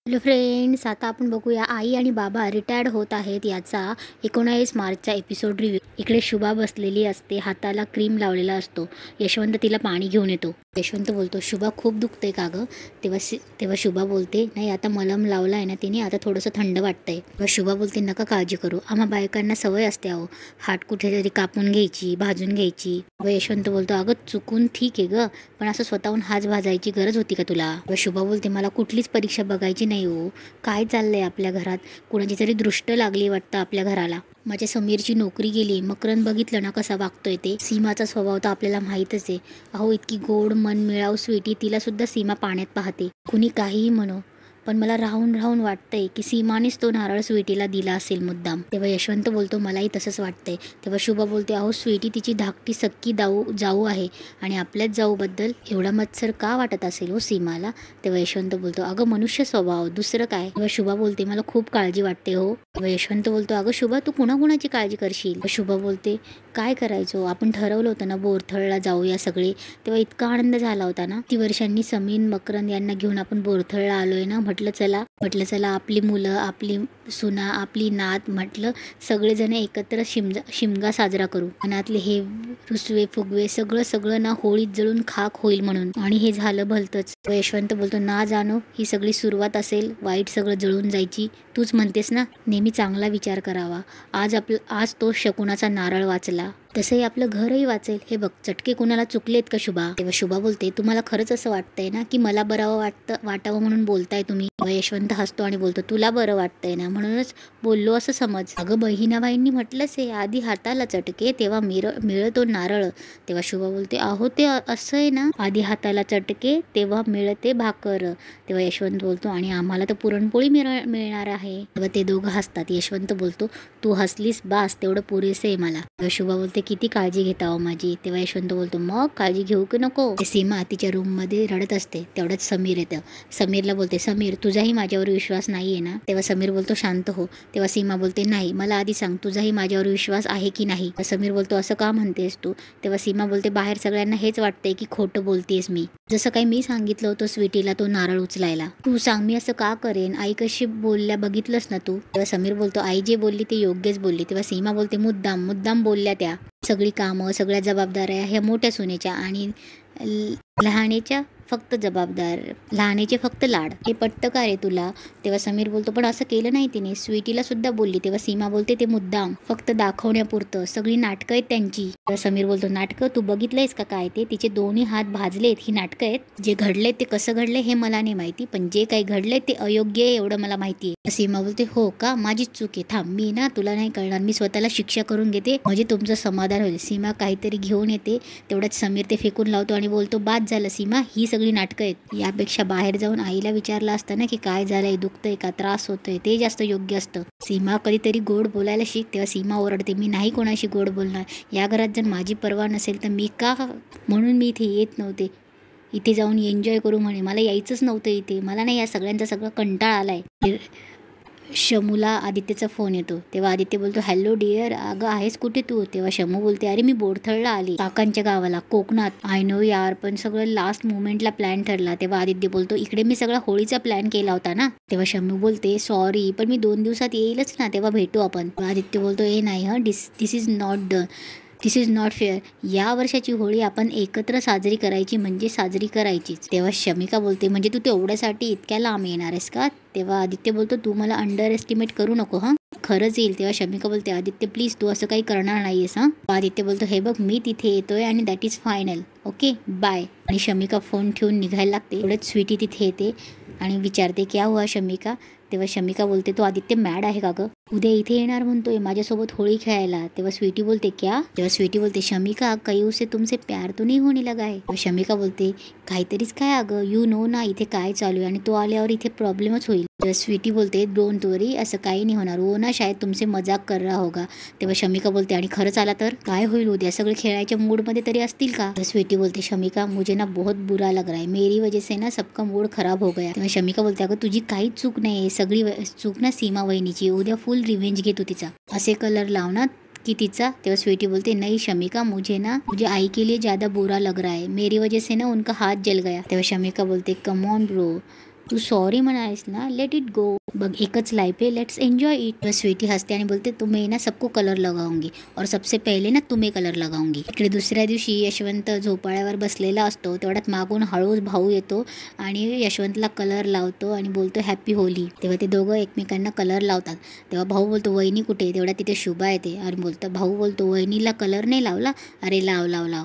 Hello friends, आता आपण बघूया आई आणि बाबा रिटायर्ड होत आहेत याचा 19 मार्चचा एपिसोड रिव्ह्यू. इकडे शुभा बसलेली असते, हाताला क्रीम लावलेला असतो. यशवंत तिला पाणी घेऊन येतो. यशवंत बोलतो, शुभा खूप दुखते का गं? तेव्हा शुभा बोलते, नाही आता मलम लावला आहे ना तिने, आता थोडंसं थंड वाटतंय. तेव्हा शुभा बोलते, नका काळजी करू, आम्हा बायकांना सवय असते अहो, हात कुठेतरी कापून घ्यायची, भाजून घ्यायची. व यशवंत बोलतो, अगं चुकून ठीक आहे गं, पण असं स्वतःहून हात भाजायची गरज होती का तुला? व शुभा बोलते, मला कुठलीच परीक्षा बघायची नाही हो. काय चाललंय आपल्या घरात? कुणाची तरी दृष्ट लागली वाटतं आपल्या घराला. माझ्या समीरची नोकरी गेली. मकरंद बघितलं ना कसा वागतोय ते. सीमाचा स्वभाव तर आपल्याला माहीतच आहे. अहो इतकी गोड मन मिळाव स्वीटी, तिला सुद्धा सीमा पाण्यात पाहते. कुणी काहीही म्हणो, पण मला राहून राहून वाटतंय की सीमानेच तो नारळ स्वीटीला दिला असेल मुद्दाम. तेव्हा यशवंत बोलतो, मलाही तसंच वाटतंय. तेव्हा शुभा बोलते, अहो स्वीटी तिची धाकटी सक्की जाऊ आहे आणि आपल्याच जाऊबद्दल एवढा मत्सर का वाटत असेल हो सीमाला? तेव्हा यशवंत बोलतो, अगं मनुष्य स्वभाव, दुसरं काय? तेव्हा शुभा बोलते, मला खूप काळजी वाटते हो. तेव्हा यशवंत बोलतो, अगं शुभा तू कुणाकुणाची काळजी करशील? शुभा बोलते, काय करायचो, आपण ठरवलं होतं ना बोरथळला जाऊया सगळे, तेव्हा इतका आनंद झाला होता ना. ती वर्षांनी समीर मकरंद यांना घेऊन आपण बोरथळला आलोय ना. म्हटलं चला आपली मुलं, आपली सुना, आपली नात, म्हटलं सगळेजण एकत्र शिमगा साजरा करू. मनातले हे रुसवे फुगवे सगळं ना होळीत जळून खाक होईल म्हणून. आणि हे झालं भलतंच. यशवंत बोलतो, ना जाणो, ही सगळी सुरुवात असेल, वाईट सगळं जळून जायची. तूच म्हणतेस ना नेहमी चांगला विचार करावा. आज तो शकुनाचा नारळ वाचला, तसंही आपलं घरही वाचेल. हे बघ, चटके कुणाला चुकलेत का शुभा? तेव्हा शुभा बोलते, तुम्हाला खरंच असं वाटतंय ना की मला बरं वाटावं म्हणून बोलताय तुम्ही? यशवंत हसतो आणि बोलतो, तुला बरं वाटतंय ना म्हणूनच बोललो असं समज. अगं बहिणाबाईंनी म्हटलंच आहे, आधी हाताला चटके तेव्हा मिळतो नारळ. तेव्हा शुभा बोलते, अहो ते असं आहे ना, आधी हाताला चटके तेव्हा मिळते भाकर. तेव्हा यशवंत बोलतो, आणि आम्हाला तर पुरणपोळी मिळणार आहे. तेव्हा ते दोघं हसतात. यशवंत बोलतो, तू हसलीस बास, तेवढं पुरेसे आहे मला. तेव्हा शुभा बोलते, किती काळजी घेता हो माझी? तेव्हा यशवंत बोलतो, मग काळजी घेऊ की नको? सीमा तिच्या रूम मध्ये रडत असते. तेवढ्यात समीर येतं. समीरला बोलते, समीर तुझाही माझ्यावर विश्वास नाहीये ना? तेव्हा समीर बोलतो, शांत हो. तेव्हा सीमा बोलते, नाही, मला आधी सांग, तुझाही माझ्यावर विश्वास आहे की नाही? समीर बोलतो, असं का म्हणतेस तू? तेव्हा सीमा बोलते, बाहेर सगळ्यांना हेच वाटतंय की खोटं बोलतेस मी. जसं काही मी सांगितलं होतं स्वीटीला तो नारळ उचलायला. तू सांग, मी असं का करेन? आई कशी बोलल्या बघितलंस ना तू? तेव्हा समीर बोलतो, आई जे बोलली ते योग्यच बोलली. तेव्हा सीमा बोलते, मुद्दाम बोलल्या त्या. सगळी कामं, सगळ्या जबाबदाऱ्या ह्या मोठ्या सुनेच्या आणि लहानेच्या लहानेचे फक्त लाड. हे पटतं का रे तुला? तेव्हा समीर बोलतो, पण असं केलं नाही तिने, स्वीटीला सुद्धा बोलली. तेव्हा सीमा बोलते, ते मुद्दाम फक्त दाखवण्यापुरतं, सगळी नाटकं आहेत त्यांची. तेव्हा समीर बोलतो, नाटकं? तू बघितलंयस का काय ते? तिचे दोन्ही हात भाजलेत, ही नाटकं आहेत. जे घडले ते कसं घडले हे मला नाही माहिती, पण जे काही घडलंय ते अयोग्य आहे एवढं मला माहिती आहे. सीमा बोलते, हो का, माझीच चूक आहे, थांब मी ना तुला नाही कळणार, मी स्वतःला शिक्षा करून घेते म्हणजे तुमचं समाधान होईल. सीमा काहीतरी घेऊन येते. तेवढ्यात समीर ते फेकून लावतो आणि बोलतो, बाद झालं सीमा, ही सगळी नाटकं आहेत. यापेक्षा बाहेर जाऊन आईला विचारलं असतं ना की काय झालंय, दुखतंय का, त्रास होतोय, ते जास्त योग्य असतं. सीमा कधीतरी गोड बोलायला शिक. तेव्हा सीमा ओरडते, मी नाही कोणाशी गोड बोलणार. या घरात जर माझी पर्वा नसेल तर मी का, म्हणून मी इथे येत नव्हते. इथे जाऊन एन्जॉय करू म्हणे, मला यायचंच नव्हतं इथे. मला नाही या सगळ्यांचा सगळं कंटाळा आलाय. शमूला आदित्यचा फोन येतो. तेव्हा आदित्य बोलतो, हॅलो डिअर, अगं आहेस कुठे तू? तेव्हा शमू बोलते, अरे मी बोरथळला आली, काकांच्या गावाला, कोकणात. आय नो यार, पण सगळं लास्ट मोमेंटला प्लॅन ठरला. तेव्हा आदित्य बोलतो, इकडे मी सगळा होळीचा प्लॅन केला होता ना. तेव्हा शमू बोलते, सॉरी, पण मी 2 दिवसात येईलच ना, तेव्हा भेटू आपण. आदित्य बोलतो, ए नाही दिस इज नॉट फेअर. या वर्षाची होळी आपण एकत्र साजरी करायची म्हणजे साजरी करायचीच. तेव्हा शमिका बोलते, म्हणजे तू तेवढ्यासाठी इतक्या लांब येणार आहेस का? तेव्हा आदित्य बोलतो, तू मला अंडर एस्टिमेट करू नको हां, खरंच येईल. तेव्हा शमिका बोलते, आदित्य प्लीज तू असं काही करणार नाहीयेस हां. आदित्य बोलतो, हे बघ मी तिथे येतोय आणि that is final, okay bye. आणि शमिका फोन ठेवून निघायला लागते. एवढ्यात स्वीटी तिथे येते आणि विचारते, क्या हुआ शमिका? तेव्हा शमिका बोलते, तो आदित्य मॅड आहे का गं? उद्या इथे येणार म्हणतोय माझ्यासोबत होळी खेळायला. तेव्हा स्वीटी बोलते, क्या? तेव्हा स्वीटी बोलते, शमिका कई उसे तुमसे प्यार तो नहीं होने लगा है. तेव्हा शमिका बोलते, काहीतरीच काय अगं, यू नो ना इथे काय चालू आहे आणि तो आल्यावर इथे प्रॉब्लेमच होईल. तेव्हा स्वीटी बोलते, डोंट वरी, असं काही नाही होणार, वो ना शायद तुमसे मजाक कर रहा होगा. तेव्हा शमिका बोलते, आणि खरंच आला तर काय होईल? उद्या सगळे खेळायच्या मूडमध्ये तरी असतील का? स्वीटी बोलते, शमिका मुझे ना बहुत बुरा लग रहा है, मेरी वजह से ना सबका मूड खराब हो गया. तेव्हा शमिका बोलते, अगं तुझी काहीच चूक नाही, सगळी चूक ना सीमा वहिनीची. उद्या फुल रिव्हेंज घेतो तिचा, असे कलर लावणार की तिचा. तेव्हा स्वीटी बोलते, नहीं शमिका, मुझे आई के लिए ज्यादा बुरा लग रहा है, मेरी वजह से ना उनका हाथ जल गया. तेव्हा शमिका बोलते, कम ऑन ब्रो, तू सॉरी म्हणालीस ना, लेट इट गो. बघ एकच लाइफ है, लेट्स एन्जॉय इट. स्वीटी हसते आणि बोलते तुम्ही ना सबको कलर लगाऊंगी और सबसे पहले ना तुम्ही कलर लगाऊंगी. इकडे दुसऱ्या दिवशी यशवंत झोपाळ्यावर बसलेला असतो. तेवढ्यात मागून हळूच भाऊ येतो आणि यशवंतला कलर लावतो आणि बोलतो हॅपी होली. तेव्हा ते दोघं एकमेकांना कलर लावतात. तेव्हा भाऊ बोलतो वहिनी कुठे. तेवढ्या तिथे शुभा येते आणि बोलतो भाऊ बोलतो वहिनीला कलर नाही लावला. अरे लाव लाव लाव.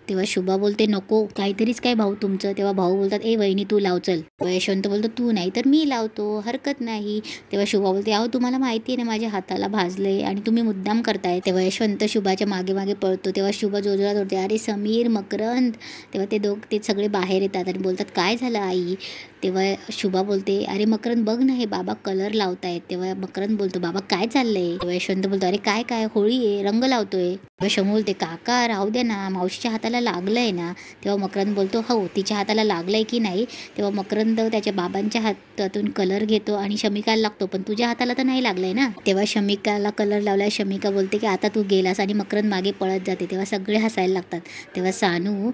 तेव्हा शुभा बोलते नको काहीतरीच काय भाऊ तुमचं. तेव्हा भाऊ बोलतात ए वहिनी तू लाव चल. यशवंत बोलतो तू नाही तर मी लावतो, हरकत नाही. तेव्हा शुभा बोलते अहो तुम्हाला माहिती आहे ना माझ्या हाताला भाजलंय आणि तुम्ही मुद्दाम करताय. तेव्हा यशवंत शुभाच्या मागे मागे पळतो. तेव्हा शुभा जोरजोरात ओरडते अरे समीर मकरंद. तेव्हा ते सगळे बाहेर येतात आणि बोलतात काय झालं आई. तेव्हा शुभा बोलते अरे मकरंद बघ ना हे बाबा कलर लावतायत. तेव्हा मकरंद बोलतो बाबा काय चाललंय. तेव्हा यशवंत बोलतो अरे काय काय होळी आहे रंग लावतोय. तेव्हा शमू बोलते काका राहू दे ना मावशीच्या हाताला लागलंय ना. तेव्हा मकरंद बोलतो हो तिच्या हाताला लागलंय की नाही. तेव्हा मकरंद त्याच्या बाबांच्या हातातून कलर घेतो आणि शमिकाला लागतो पण तुझ्या हाताला तर नाही लागलंय ना. तेव्हा शमिकाला कलर लावलाय. शमिका बोलते की आता तू गेलास आणि मकरंद मागे पळत जाते. तेव्हा सगळे हसायला लागतात. तेव्हा सानू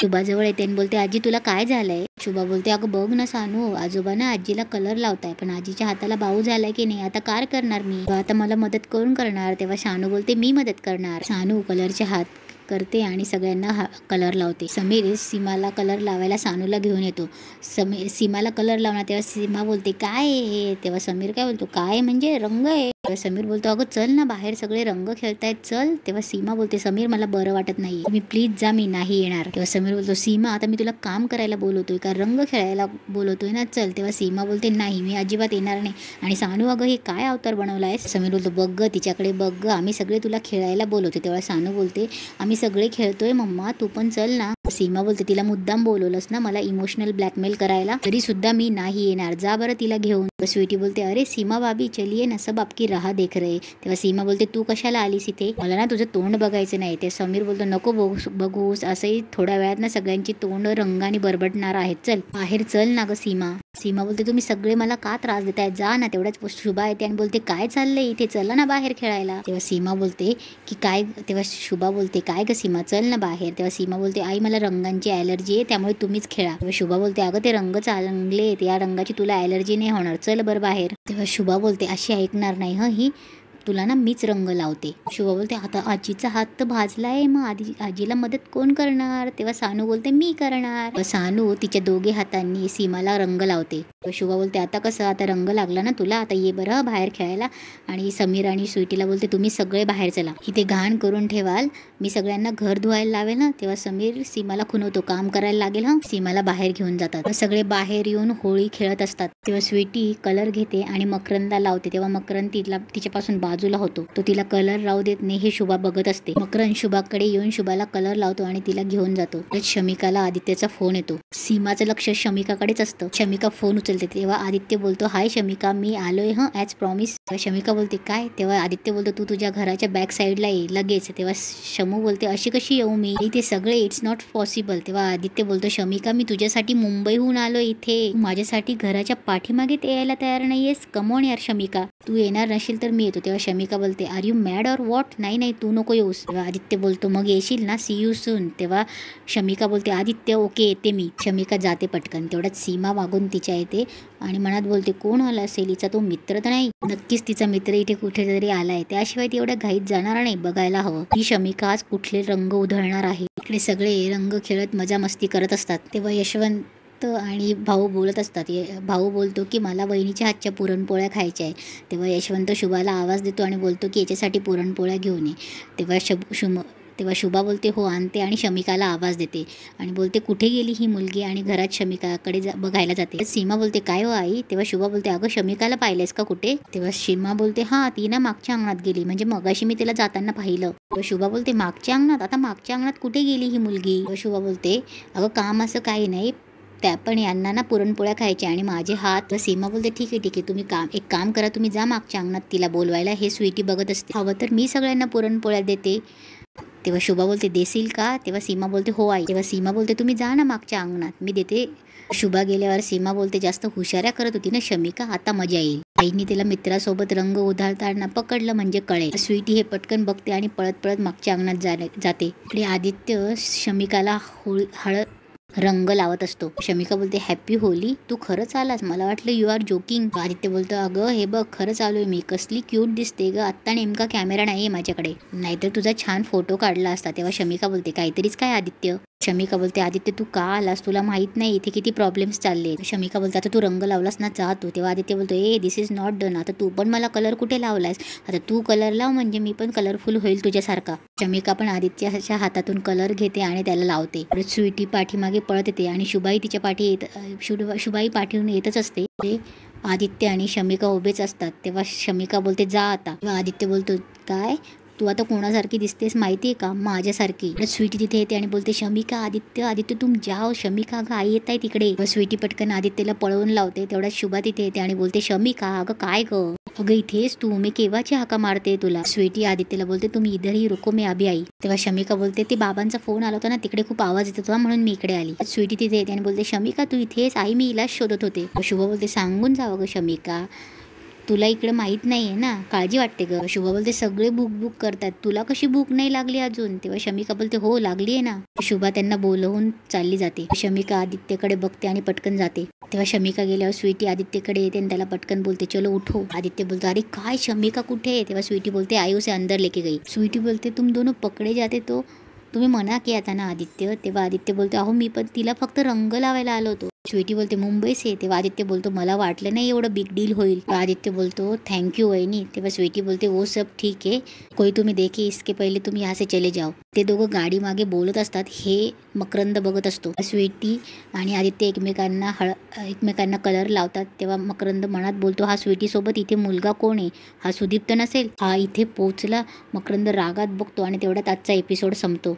शुभाजवळ येते आणि बोलते आजी तुला काय झालंय. शुभा बोलते अगं बघ ना सानू आजोबा ना आजीला कलर लावताय पण आजीच्या हाताला बाऊ झालाय की नाही. आता काय करणार मी. आता मला मदत कोण करणार. तेव्हा सानू बोलते मी मदत करणार. सानू कलरचे हात करते आणि सगळ्यांना कलर लावते. समीर सीमाला कलर लावायला सानूला घेऊन येतो. सीमाला कलर लावणार. तेव्हा सीमा बोलते काय हे. तेव्हा समीर काय बोलतो काय म्हणजे रंग आहे. तेव्हा समीर बोलतो अगं चल ना बाहेर सगळे रंग खेळतायत चल. तेव्हा सीमा बोलते समीर मला बरं वाटत नाही तुम्ही प्लीज जा मी नाही येणार. तेव्हा समीर बोलतो सीमा आता मी तुला काम करायला बोलवतोय का रंग खेळायला बोलवतोय ना चल. तेव्हा सीमा बोलते नाही मी अजिबात येणार नाही. आणि सानू अगं हे काय अवतार बनवलाय. समीर बोलतो बघ ग तिच्याकडे बघ ग आम्ही सगळे तुला खेळायला बोलवतो. तेव्हा सानू बोलते आम्ही सगळे खेळतोय मम्मा तू पण चल ना. सीमा बोलते तिला मुद्दाम बोलवलंस ना मला इमोशनल ब्लॅकमेल करायला तरी सुद्धा मी नाही येणार जा बरं तिला घेऊन. स्वीटी बोलते अरे सीमा भाभी चलिए ना सब आपकी राह देख रहे. तेव्हा सीमा बोलते तू कशाला आलीस इथे मला ना तुझं तोंड बघायचं नाही. ते समीर बोलतो नको बघूस असंही थोड्या वेळात ना सगळ्यांची तोंड रंगाने बरबडणार आहेत चल बाहेर चल ना ग सीमा. सीमा बोलते तुम्ही सगळे मला का त्रास देताय जा ना. तेवढ्याच शुभा येते आणि बोलते काय चाललंय इथे चला ना बाहेर खेळायला. तेव्हा सीमा बोलते की काय. तेव्हा शुभा बोलते काय ग सीमा चल ना बाहेर. तेव्हा सीमा बोलते आई मला रंगांची ॲलर्जी आहे त्यामुळे तुम्हीच खेळा. तेव्हा शुभा बोलते अगं ते रंग चांगले आहेत या रंगाची तुला ॲलर्जी नाही होणार चल बरं बाहेर. तेव्हा शुभा बोलते अशी ऐकणार नाही ही तुला ना मीच रंग लावते. शुभा बोलते आता आजीचा हात तर भाजलाय मग आजीला मदत कोण करणार. तेव्हा सानू बोलते मी करणार. सानू तिच्या दोघे हातांनी सीमाला रंग लावते. शुभा बोलते आता कसं आता रंग लागला ना तुला आता ये बरं बाहेर खेळायला. आणि समीर आणि स्वीटीला बोलते तुम्ही सगळे बाहेर चला इथे घाण करून ठेवाल मी सगळ्यांना घर धुवायला लावेल ना. तेव्हा समीर सीमाला खुनवतो काम करायला लागेल हा. सीमाला बाहेर घेऊन जातात. सगळे बाहेर येऊन होळी खेळत असतात. तेव्हा स्वीटी कलर घेते आणि मकरंदला लावते. तेव्हा मकरंद तिच्यापासून बाजूला होतो तो तिला कलर लावू देत नाही हे शुभा बघत असते. मकरंद शुभाकडे येऊन शुभाला कलर लावतो आणि तिला घेऊन जातो. शमिकाला आदित्यचा फोन येतो. सीमाचं लक्ष शमिकाकडेच असतं. शमिका फोन उचलते. तेव्हा आदित्य बोलतो हाय शमिका मी आलोय ॲज प्रॉमिस. शमिका बोलते काय. तेव्हा आदित्य बोलतो तू तुझ्या घराच्या बॅक साईडला ये लगेच. तेव्हा शमू बोलते अशी कशी येऊ मी इथे सगळे इट्स नॉट पॉसिबल. तेव्हा आदित्य बोलतो शमिका मी तुझ्यासाठी मुंबईहून आलो इथे माझ्यासाठी घराच्या पाठीमागे ते यायला तयार नाहीयेस. कमॉन यार शमिका तू येणार नशील तर मी येतो. तेव्हा शमिका बोलते are you mad or what. नाही तू नको येऊस. तेव्हा आदित्य बोलतो मग येशील ना सी यू सून. तेव्हा शमिका बोलते आदित्य ओके येते मी. शमिका जाते पटकन. तेवढ्यात सीमा मागून तिच्या येते आणि मनात बोलते कोण आला असेल हिचा तो मित्र तर नाही. नक्कीच तिचा मित्र इथे कुठेतरी आलाय त्याशिवाय ती एवढ्या घाईत जाणार नाही. बघायला हवं ही शमिका आज कुठले रंग उधळणार आहे. इकडे सगळे रंग खेळत मजा मस्ती करत असतात. तेव्हा यशवंत आणि भाऊ बोलत असतात. भाऊ बोलतो की मला वहिनीच्या हातच्या पुरणपोळ्या खायच्या आहे. तेव्हा यशवंत शुभाला आवाज देतो आणि बोलतो की याच्यासाठी पुरणपोळ्या घेऊन ये. तेव्हा शुभा बोलते हो आणते आणि शमिकाला आवाज देते आणि बोलते कुठे गेली ही मुलगी आणि घरात शमिकाकडे बघायला जाते. सीमा बोलते काय हो आई. तेव्हा शुभा बोलते अगं शमिकाला पाहिलेस का कुठे. तेव्हा सीमा बोलते हा ती ना मागच्या अंगणात गेली म्हणजे मगाशी मी तिला जाताना पाहिलं. तेव्हा शुभा बोलते मागच्या अंगणात आता मागच्या अंगणात कुठे गेली ही मुलगी. तेव्हा शुभा बोलते अगं काम असं काही नाही त्या पण यांना ना पुरणपोळ्या खायच्या आणि माझे हात. सीमा बोलते ठीक आहे तुम्ही एक काम करा तुम्ही जा मागच्या अंगणात तिला बोलवायला. हे स्वीटी बघत असते. हवं तर मी सगळ्यांना पुरणपोळ्या देते. तेव्हा शुभा बोलते देशील का. तेव्हा सीमा बोलते हो आई. तेव्हा सीमा बोलते तुम्ही जा ना मागच्या अंगणात मी देते. शुभा गेल्यावर सीमा बोलते जास्त हुशाऱ्या करत होती ना शमिका आता मजा येईल. आईने तिला मित्रासोबत रंग उधळताना पकडलं म्हणजे कळेल. स्वीटी हे पटकन बघते आणि पळत मागच्या अंगणात जाते. इकडे आदित्य शमिकाला हळद रंग लावत असतो. शमिका बोलते हॅपी होली, तू खरंच आलास, मला वाटलं यू आर जोकिंग. आदित्य बोलतो अगं हे बघ खरंच आलोय मी, कसली क्यूट दिसते ग, आत्ता नेमका कॅमेरा नाहीये माझ्याकडे, नाहीतर तुझा छान फोटो काढला असता. तेव्हा शमिका बोलते काहीतरीच काय आदित्य. शमिका बोलते आदित्य तू का आलास, तुला माहित नाही इथे किती प्रॉब्लेम्स चालले. शमिका बोलते आता तू रंग लावलास ना, जा तू. तेव्हा आदित्य बोलतो ए दिस इज नॉट डन, आता तू पण मला कलर कुठे लावलास, आता तू कलर लाव म्हणजे मी पण कलरफुल होईल तुझ्यासारखा. शमिका पण आदित्यच्या हातातून कलर घेते आणि त्याला लावते. परत स्वीटी पाठीमागे पळत येते आणि शुभाई तिच्या पाठी शुभाई पाठीहून येतच असते. आदित्य आणि शमिका उभेच असतात. तेव्हा शमिका बोलते जा आता. तेव्हा आदित्य बोलतो काय तू आता कोणासारखी दिसतेस माहिती आहे का, माझ्यासारखी. स्वीटी तिथे येते आणि बोलते शमिका आदित्य आदित्य तुम जाओ, शमिका अगं आई येत आहे तिकडे. स्वीटी पटकन आदित्यला पळवून लावते. तेवढ्यात शुभा तिथे येते आणि बोलते शमिका अगं काय ग, अगं इथेच तू, मी केव्हाची हाका मारते तुला. स्वीटी आदित्यला बोलते तुम्ही इधर ही रुको मी अभी आई. तेव्हा शमिका बोलते ते बाबांचा फोन आला होता ना, तिकडे खूप आवाज येत होता म्हणून मी इकडे आली. स्वीटी तिथे येते आणि बोलते शमिका तू इथेच, आई मी इलाज शोधत होते. शुभा बोलते सांगून जावं ग शमिका, तुला इकडे माहीत नाही आहे ना, काळजी वाटते ग. शुभा बोलते सगळे भूक करतात, तुला कशी भूक नाही लागली अजून. तेव्हा शमिका बोलते हो लागली आहे ना. शुभा त्यांना बोलवून चालली जाते. शमिका आदित्यकडे बघते आणि पटकन जाते. तेव्हा शमिका गेल्यावर स्वीटी आदित्यकडे येते आणि त्याला पटकन बोलते चलो उठो. आदित्य बोलतो अरे काय शमिका कुठे आहे. तेव्हा स्वीटी बोलते आई उसे अंदर लेके गई. स्वीटी बोलते तुम दोनों पकडे जाते तो तुम्ही मना किया था ना आदित्य. तेव्हा आदित्य बोलतो अहो मी पण तिला फक्त रंग लावायला आलो होतो. स्वीटी बोलते मुंबई से. तेव्हा आदित्य बोलतो मला वाटलं नाही एवढं बिग डील होईल. आदित्य बोलतो थँक्यू वहिनी. तेव्हा स्वीटी बोलते वो सब ठीक है, कोई तुम्ही देखे इसके पहिले तुम्ही यहाँ से चले जाओ. ते दोघं गाडी मागे बोलत असतात. हे मकरंद बघत असतो. स्वीटी आणि आदित्य एकमेकांना कलर लावतात. तेव्हा मकरंद मनात बोलतो हा स्वीटी सोबत इथे मुलगा कोण आहे, हा सुदीप तर नसेल, हा इथे पोहोचला. मकरंद रागात बघतो आणि तेवढ्यात आजचा एपिसोड संपतो.